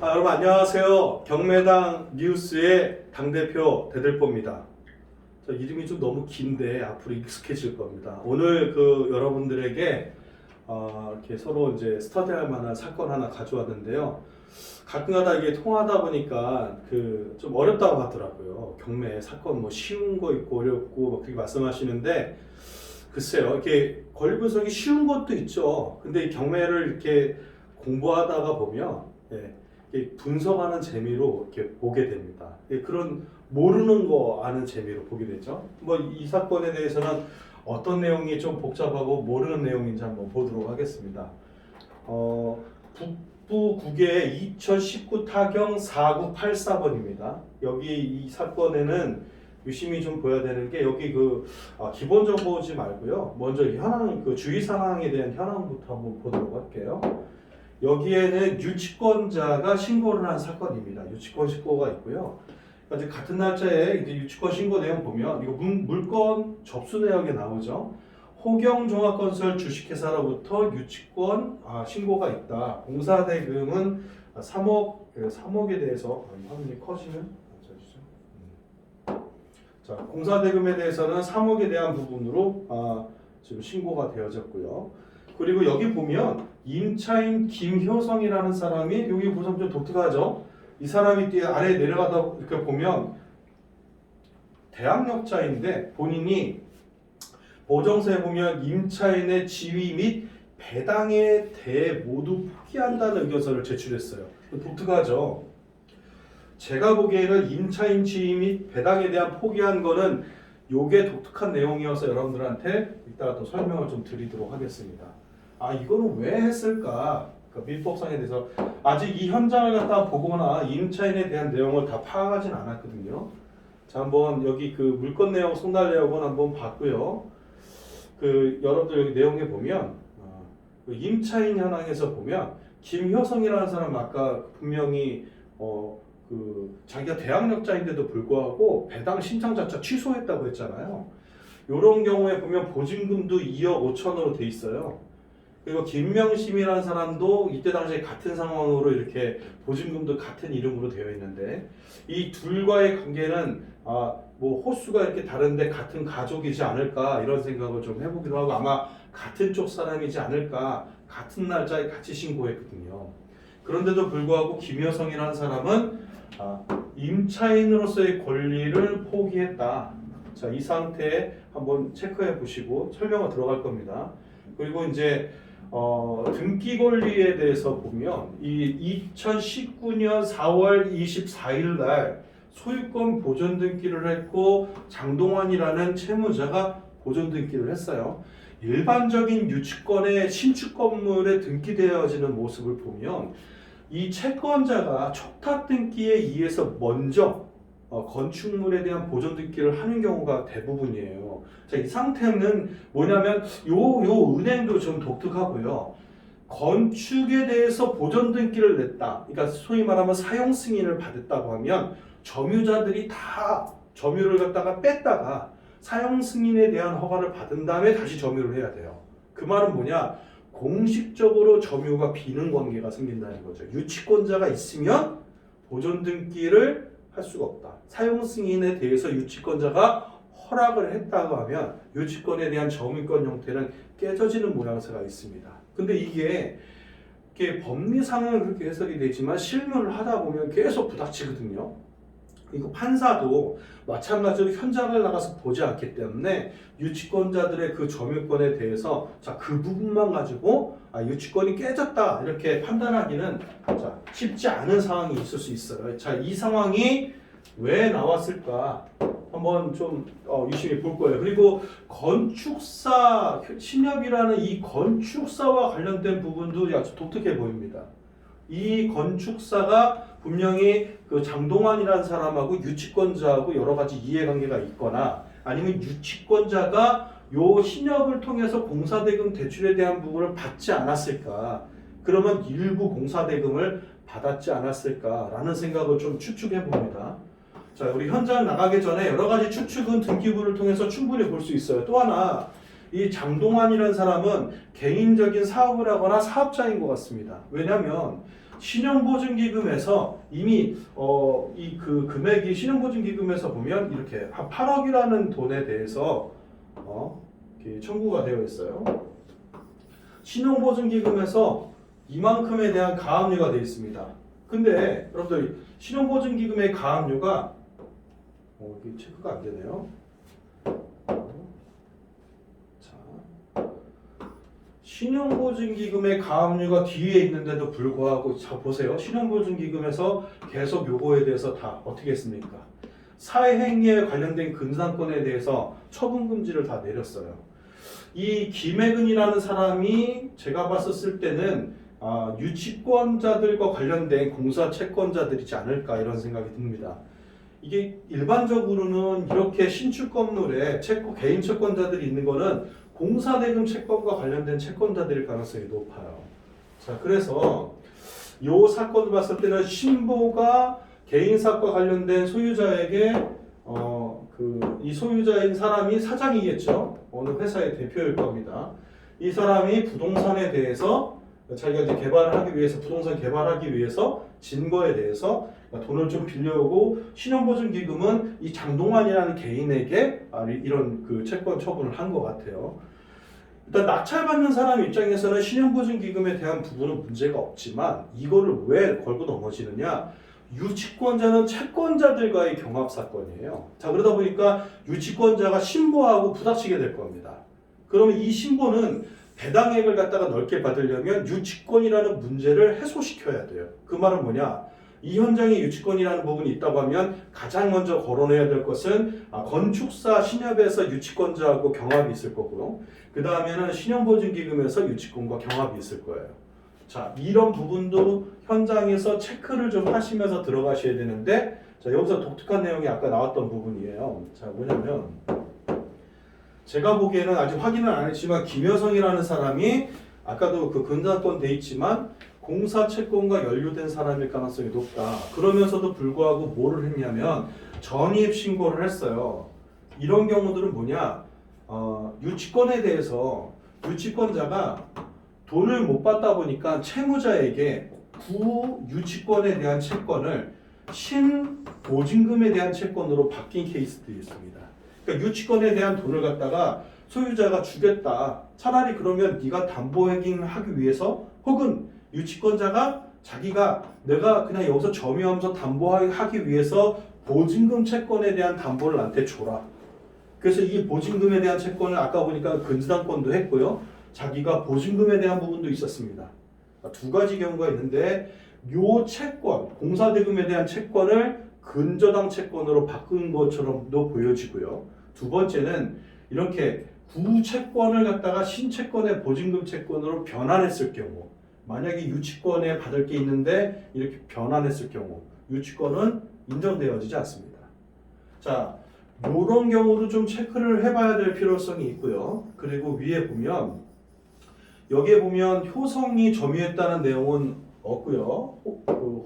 여러분 안녕하세요. 경매당 뉴스의 당대표 대들보입니다. 이름이 좀 너무 긴데 앞으로 익숙해질 겁니다. 오늘 여러분들에게 이렇게 서로 이제 스터디할 만한 사건 하나 가져왔는데요. 가끔가다 이게 통하다 보니까 좀 어렵다고 하더라고요. 경매 사건 뭐 쉬운 거 있고 어렵고 뭐 그렇게 말씀하시는데 글쎄요. 이렇게 권리 분석이 쉬운 것도 있죠. 근데 이 경매를 이렇게 공부하다가 보면 분석하는 재미로 이렇게 보게 됩니다. 그런 모르는 거 아는 재미로 보게 되죠. 뭐 이 사건에 대해서는 어떤 내용이 좀 복잡하고 모르는 내용인지 한번 보도록 하겠습니다. 북부국의 2019 타경 4984번입니다. 여기 이 사건에는 유심히 좀 보여야 되는 게 여기 기본적으로 보지 말고요. 먼저 현황 주의 사항에 대한 현황부터 한번 보도록 할게요. 여기에는 유치권자가 신고를 한 사건입니다. 유치권 신고가 있고요. 이제 같은 날짜에 이제 유치권 신고 내용 보면 이거 물건 접수 내역에 나오죠. 호경종합건설 주식회사로부터 유치권 신고가 있다. 공사대금은 3억에 대해서 화면이 커지면 자, 공사대금에 대해서는 3억에 대한 부분으로 지금 신고가 되어졌고요. 그리고 여기 보면 임차인 김효성이라는 사람이 여기 보면 좀 독특하죠. 이 사람이 뒤에 아래에 내려가다 이렇게 보면 대학력자인데 본인이 보정서에 보면 임차인의 지위 및 배당에 대해 모두 포기한다는 의견서를 제출했어요. 독특하죠. 제가 보기에는 임차인 지위 및 배당에 대한 포기한 거는 요게 독특한 내용이어서 여러분들한테 이따가 또 설명을 좀 드리도록 하겠습니다. 이거는 왜 했을까? 민법상에 대해서 아직 이 현장을 갖다 보거나 임차인에 대한 내용을 다 파악하진 않았거든요. 자, 한번 여기 물건 내용, 송달 내역은 한번 봤고요. 여러분들 여기 내용에 보면 임차인 현황에서 보면 김효성이라는 사람 아까 분명히 자기가 대학력자인데도 불구하고 배당 신청 자체 취소했다고 했잖아요. 이런 경우에 보면 보증금도 2억 5천으로 돼 있어요. 그리고 김명심이라는 사람도 이때 당시에 같은 상황으로 이렇게 보증금도 같은 이름으로 되어 있는데 이 둘과의 관계는 뭐 호수가 이렇게 다른데 같은 가족이지 않을까 이런 생각을 좀 해보기도 하고 아마 같은 쪽 사람이지 않을까 같은 날짜에 같이 신고했거든요. 그런데도 불구하고 김효성이라는 사람은 임차인으로서의 권리를 포기했다. 자, 이 상태에 한번 체크해 보시고 설명을 들어갈 겁니다. 그리고 이제 등기 권리에 대해서 보면 이 2019년 4월 24일 날 소유권 보존 등기를 했고 장동환이라는 채무자가 보존 등기를 했어요. 일반적인 유치권의 신축 건물에 등기되어지는 모습을 보면 이 채권자가 촉탁 등기에 의해서 먼저 건축물에 대한 보존 등기를 하는 경우가 대부분이에요. 자, 이 상태는 뭐냐면 요 은행도 좀 독특하고요. 건축에 대해서 보존 등기를 냈다. 그러니까 소위 말하면 사용 승인을 받았다고 하면 점유자들이 다 점유를 갖다가 뺐다가 사용 승인에 대한 허가를 받은 다음에 다시 점유를 해야 돼요. 그 말은 뭐냐? 공식적으로 점유가 비는 관계가 생긴다는 거죠. 유치권자가 있으면 보존 등기를 할 수가 없다. 사용 승인에 대해서 유치권자가 허락을 했다고 하면 유치권에 대한 점유권 형태는 깨져지는 모양새가 있습니다. 근데 이게 법리상은 그렇게 해석이 되지만 실무를 하다 보면 계속 부닥치거든요. 이거 판사도 마찬가지로 현장을 나가서 보지 않기 때문에 유치권자들의 그 점유권에 대해서 그 부분만 가지고 유치권이 깨졌다 이렇게 판단하기는 쉽지 않은 상황이 있을 수 있어요. 자, 이 상황이 왜 나왔을까 한번 좀 유심히 볼 거예요. 그리고 건축사 신협이라는 이 건축사와 관련된 부분도 아주 독특해 보입니다. 이 건축사가 분명히 장동환이라는 사람하고 유치권자하고 여러 가지 이해관계가 있거나 아니면 유치권자가 요 신협을 통해서 공사대금 대출에 대한 부분을 받지 않았을까? 그러면 일부 공사대금을 받았지 않았을까라는 생각을 좀 추측해 봅니다. 자, 우리 현장 나가기 전에 여러 가지 추측은 등기부를 통해서 충분히 볼 수 있어요. 또 하나 이 장동환이라는 사람은 개인적인 사업을 하거나 사업자인 것 같습니다. 왜냐하면 신용보증기금에서 이미 이 그 금액이 신용보증기금에서 보면 이렇게 한 8억이라는 돈에 대해서 이렇게 청구가 되어 있어요. 신용보증기금에서 이만큼에 대한 가압류가 되어 있습니다. 근데 여러분들 신용보증기금의 가압류가 이게 체크가 안 되네요. 자, 신용보증기금의 가압류가 뒤에 있는데도 불구하고 자 보세요. 신용보증기금에서 계속 요거에 대해서 다 어떻게 했습니까? 사회행위에 관련된 근상권에 대해서 처분금지를 다 내렸어요. 이 김혜근이라는 사람이 제가 봤었을 때는 유치권자들과 관련된 공사 채권자들이지 않을까 이런 생각이 듭니다. 이게 일반적으로는 이렇게 신축 건물에 개인 채권자들이 있는 거는 공사대금 채권과 관련된 채권자들일 가능성이 높아요. 자, 그래서 이 사건을 봤을 때는 신보가 개인사과 관련된 소유자에게 이 소유자인 사람이 사장이겠죠. 어느 회사의 대표일 겁니다. 이 사람이 부동산에 대해서 자기가 이제 개발을 하기 위해서 부동산 개발하기 위해서 진 거에 대해서 돈을 좀 빌려오고 신용보증기금은 이 장동환이라는 개인에게 이런 그 채권 처분을 한 것 같아요. 일단 낙찰받는 사람 입장에서는 신용보증기금에 대한 부분은 문제가 없지만 이거를 왜 걸고 넘어지느냐? 유치권자는 채권자들과의 경합사건이에요. 자, 그러다 보니까 유치권자가 신보하고 부닥치게 될 겁니다. 그러면 이 신보는 배당액을 갖다가 넓게 받으려면 유치권이라는 문제를 해소시켜야 돼요. 그 말은 뭐냐? 이 현장에 유치권이라는 부분이 있다고 하면 가장 먼저 거론해야 될 것은 건축사 신협에서 유치권자하고 경합이 있을 거고요. 그 다음에는 신용보증기금에서 유치권과 경합이 있을 거예요. 자, 이런 부분도 현장에서 체크를 좀 하시면서 들어가셔야 되는데, 자, 여기서 독특한 내용이 아까 나왔던 부분이에요. 자, 뭐냐면 제가 보기에는 아직 확인은 안 했지만 김여성이라는 사람이 아까도 그 근상권 돼 있지만 공사 채권과 연루된 사람일 가능성이 높다. 그러면서도 불구하고 뭐를 했냐면 전입 신고를 했어요. 이런 경우들은 뭐냐? 유치권에 대해서 유치권자가 돈을 못 받다 보니까 채무자에게 구유치권에 대한 채권을 신보증금에 대한 채권으로 바뀐 케이스도 있습니다. 그러니까 유치권에 대한 돈을 갖다가 소유자가 주겠다. 차라리 그러면 네가 담보행위하기 위해서 혹은 유치권자가 자기가 내가 그냥 여기서 점유하면서 담보하기 위해서 보증금 채권에 대한 담보를 나한테 줘라. 그래서 이 보증금에 대한 채권을 아까 보니까 근저당권도 했고요. 자기가 보증금에 대한 부분도 있었습니다. 두 가지 경우가 있는데 요 채권, 공사대금에 대한 채권을 근저당 채권으로 바꾼 것처럼도 보여지고요. 두 번째는 이렇게 구채권을 갖다가 신채권의 보증금 채권으로 변환했을 경우, 만약에 유치권에 받을 게 있는데 이렇게 변환했을 경우 유치권은 인정되어지지 않습니다. 자, 이런 경우도 좀 체크를 해봐야 될 필요성이 있고요. 그리고 위에 보면 여기에 보면 효성이 점유했다는 내용은 없고요.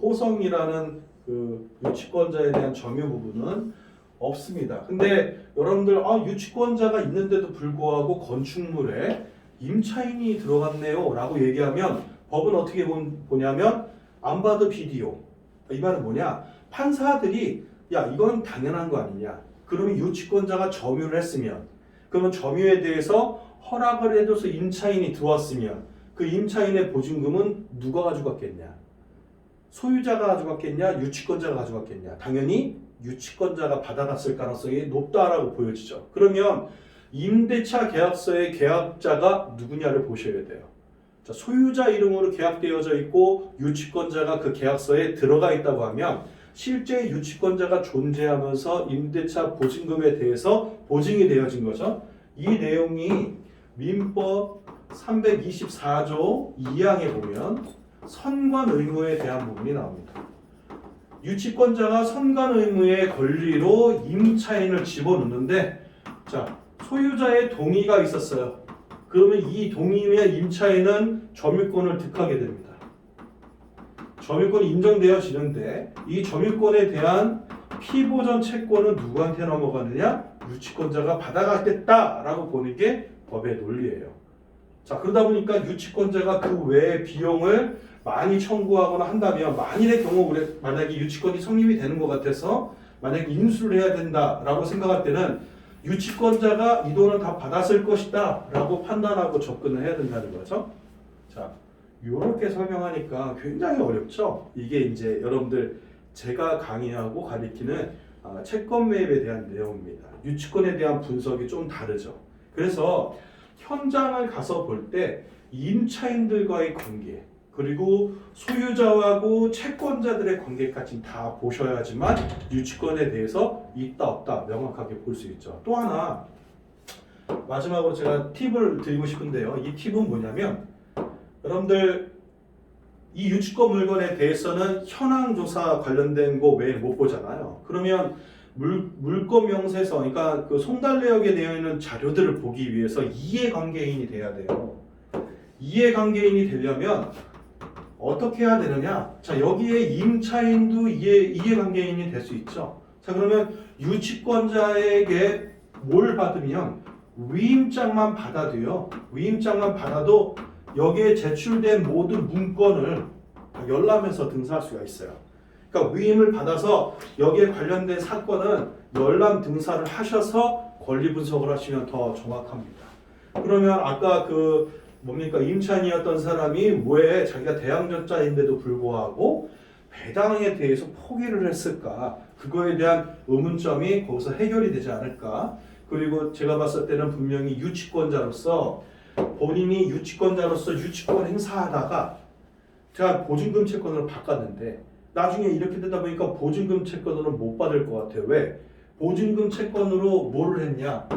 호성이라는 그 유치권자에 대한 점유 부분은 없습니다. 근데 여러분들 유치권자가 있는데도 불구하고 건축물에 임차인이 들어갔네요 라고 얘기하면 법은 어떻게 보냐면 안바드 비디오. 이 말은 뭐냐? 판사들이 야 이건 당연한 거 아니냐? 그러면 유치권자가 점유를 했으면 그러면 점유에 대해서 허락을 해줘서 임차인이 들어왔으면 그 임차인의 보증금은 누가 가져갔겠냐? 소유자가 가져갔겠냐? 유치권자가 가져갔겠냐? 당연히 유치권자가 받아갔을 가능성이 높다라고 보여지죠. 그러면 임대차 계약서의 계약자가 누구냐를 보셔야 돼요. 자, 소유자 이름으로 계약되어져 있고 유치권자가 그 계약서에 들어가 있다고 하면 실제 유치권자가 존재하면서 임대차 보증금에 대해서 보증이 되어진 거죠. 이 내용이 민법 324조 2항에 보면 선관 의무에 대한 부분이 나옵니다. 유치권자가 선관 의무의 권리로 임차인을 집어넣는데 자, 소유자의 동의가 있었어요. 그러면 이 동의의 임차인은 점유권을 득하게 됩니다. 점유권이 인정되어지는데 이 점유권에 대한 피보전 채권은 누구한테 넘어가느냐? 유치권자가 받아가겠다라고 보는 게 법의 논리예요. 자, 그러다 보니까 유치권자가 그 외의 비용을 많이 청구하거나 한다면 만일의 경우 우리 만약에 유치권이 성립이 되는 것 같아서 만약에 인수를 해야 된다라고 생각할 때는 유치권자가 이 돈을 다 받았을 것이다 라고 판단하고 접근을 해야 된다는 거죠. 자, 이렇게 설명하니까 굉장히 어렵죠. 이게 이제 여러분들 제가 강의하고 가리키는 채권 매입에 대한 내용입니다. 유치권에 대한 분석이 좀 다르죠. 그래서 현장을 가서 볼 때 임차인들과의 관계 그리고 소유자하고 채권자들의 관계까지 다 보셔야지만 유치권에 대해서 있다 없다 명확하게 볼 수 있죠. 또 하나 마지막으로 제가 팁을 드리고 싶은데요. 이 팁은 뭐냐면 여러분들 이 유치권 물건에 대해서는 현황 조사 관련된 거 외에 못 보잖아요. 그러면 물권 명세서, 그러니까 그 송달 내역에 되어 있는 자료들을 보기 위해서 이해관계인이 돼야 돼요. 이해관계인이 되려면 어떻게 해야 되느냐? 자, 여기에 임차인도 이해관계인이 될 수 있죠. 자, 그러면 유치권자에게 뭘 받으면 위임장만 받아도요. 위임장만 받아도 여기에 제출된 모든 문건을 열람해서 등사할 수가 있어요. 그러니까 위임을 받아서 여기에 관련된 사건은 열람 등사를 하셔서 권리 분석을 하시면 더 정확합니다. 그러면 아까 그 뭡니까 임차인이었던 사람이 왜 자기가 대항전자인데도 불구하고 배당에 대해서 포기를 했을까? 그거에 대한 의문점이 거기서 해결이 되지 않을까? 그리고 제가 봤을 때는 분명히 유치권자로서 본인이 유치권자로서 유치권 행사하다가 제가 보증금 채권으로 바꿨는데 나중에 이렇게 되다 보니까 보증금 채권으로 못 받을 것 같아요. 왜? 보증금 채권으로 뭐를 했냐?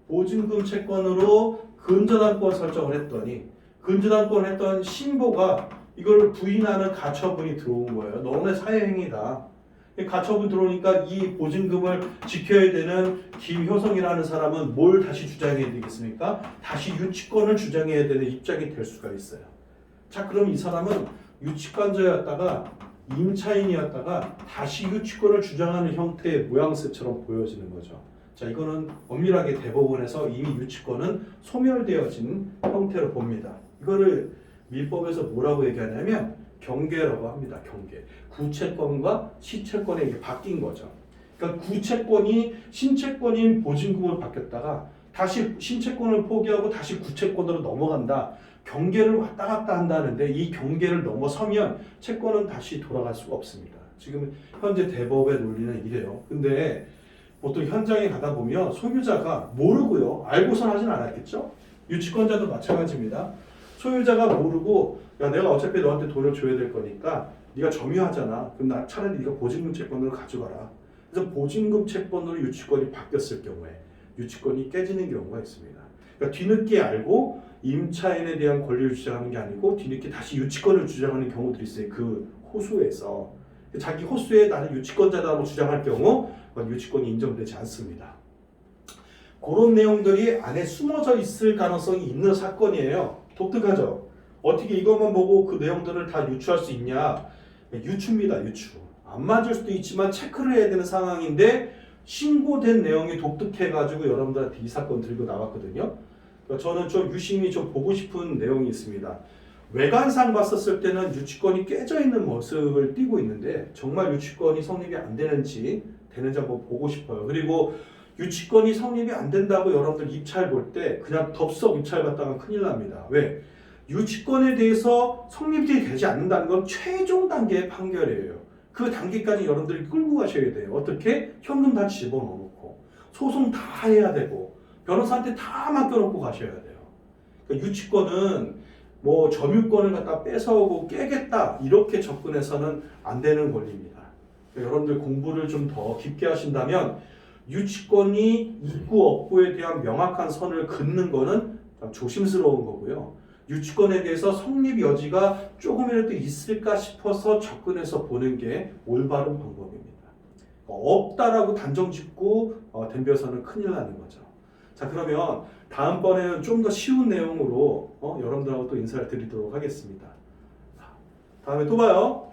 보증금 채권으로 근저당권 설정을 했더니 근저당권을 했던 신보가 이걸 부인하는 가처분이 들어온 거예요. 너네 사회행위다. 가처분 들어오니까 이 보증금을 지켜야 되는 김효성이라는 사람은 뭘 다시 주장해야 되겠습니까? 다시 유치권을 주장해야 되는 입장이 될 수가 있어요. 자, 그럼 이 사람은 유치권자였다가 임차인이었다가 다시 유치권을 주장하는 형태의 모양새처럼 보여지는 거죠. 자, 이거는 엄밀하게 대법원에서 이미 유치권은 소멸되어진 형태로 봅니다. 이거를 민법에서 뭐라고 얘기하냐면 경계라고 합니다. 경계. 구채권과 시채권에 이게 바뀐 거죠. 그러니까 구채권이 신채권인 보증금을 바뀌었다가 다시 신채권을 포기하고 다시 구채권으로 넘어간다. 경계를 왔다 갔다 한다는데 이 경계를 넘어서면 채권은 다시 돌아갈 수가 없습니다. 지금 현재 대법의 논리는 이래요. 근데 보통 현장에 가다 보면 소유자가 모르고요. 알고선 하진 않았겠죠? 유치권자도 마찬가지입니다. 소유자가 모르고 야 내가 어차피 너한테 돈을 줘야 될 거니까 네가 점유하잖아. 그럼 나 차라리 네가 보증금 채권으로 가져가라. 그래서 보증금 채권으로 유치권이 바뀌었을 경우에 유치권이 깨지는 경우가 있습니다. 그러니까 뒤늦게 알고 임차인에 대한 권리를 주장하는 게 아니고 뒤늦게 다시 유치권을 주장하는 경우들이 있어요. 그 호수에서 자기 호수에 나는 유치권자다라고 주장할 경우 그건 유치권이 인정되지 않습니다. 그런 내용들이 안에 숨어져 있을 가능성이 있는 사건이에요. 독특하죠? 어떻게 이것만 보고 그 내용들을 다 유추할 수 있냐? 유추입니다. 유추. 안 맞을 수도 있지만 체크를 해야 되는 상황인데 신고된 내용이 독특해가지고 여러분들한테 이 사건 들고 나왔거든요. 그러니까 저는 좀 유심히 좀 보고 싶은 내용이 있습니다. 외관상 봤었을 때는 유치권이 깨져 있는 모습을 띠고 있는데 정말 유치권이 성립이 안 되는지 한번 보고 싶어요. 그리고 유치권이 성립이 안 된다고 여러분들 입찰 볼 때 그냥 덥석 입찰 받다가 큰일 납니다. 왜? 유치권에 대해서 성립이 되지 않는다는 건 최종 단계의 판결이에요. 그 단계까지 여러분들이 끌고 가셔야 돼요. 어떻게? 현금 다 집어넣고 소송 다 해야 되고 변호사한테 다 맡겨놓고 가셔야 돼요. 그러니까 유치권은 뭐 점유권을 갖다 뺏어오고 깨겠다 이렇게 접근해서는 안 되는 권리입니다. 그러니까 여러분들 공부를 좀 더 깊게 하신다면 유치권이 있고 없고에 대한 명확한 선을 긋는 거는 좀 조심스러운 거고요. 유치권에 대해서 성립 여지가 조금이라도 있을까 싶어서 접근해서 보는 게 올바른 방법입니다. 없다라고 단정 짓고 덤벼서는 큰일 나는 거죠. 자, 그러면 다음번에는 좀 더 쉬운 내용으로 여러분들하고 또 인사를 드리도록 하겠습니다. 다음에 또 봐요.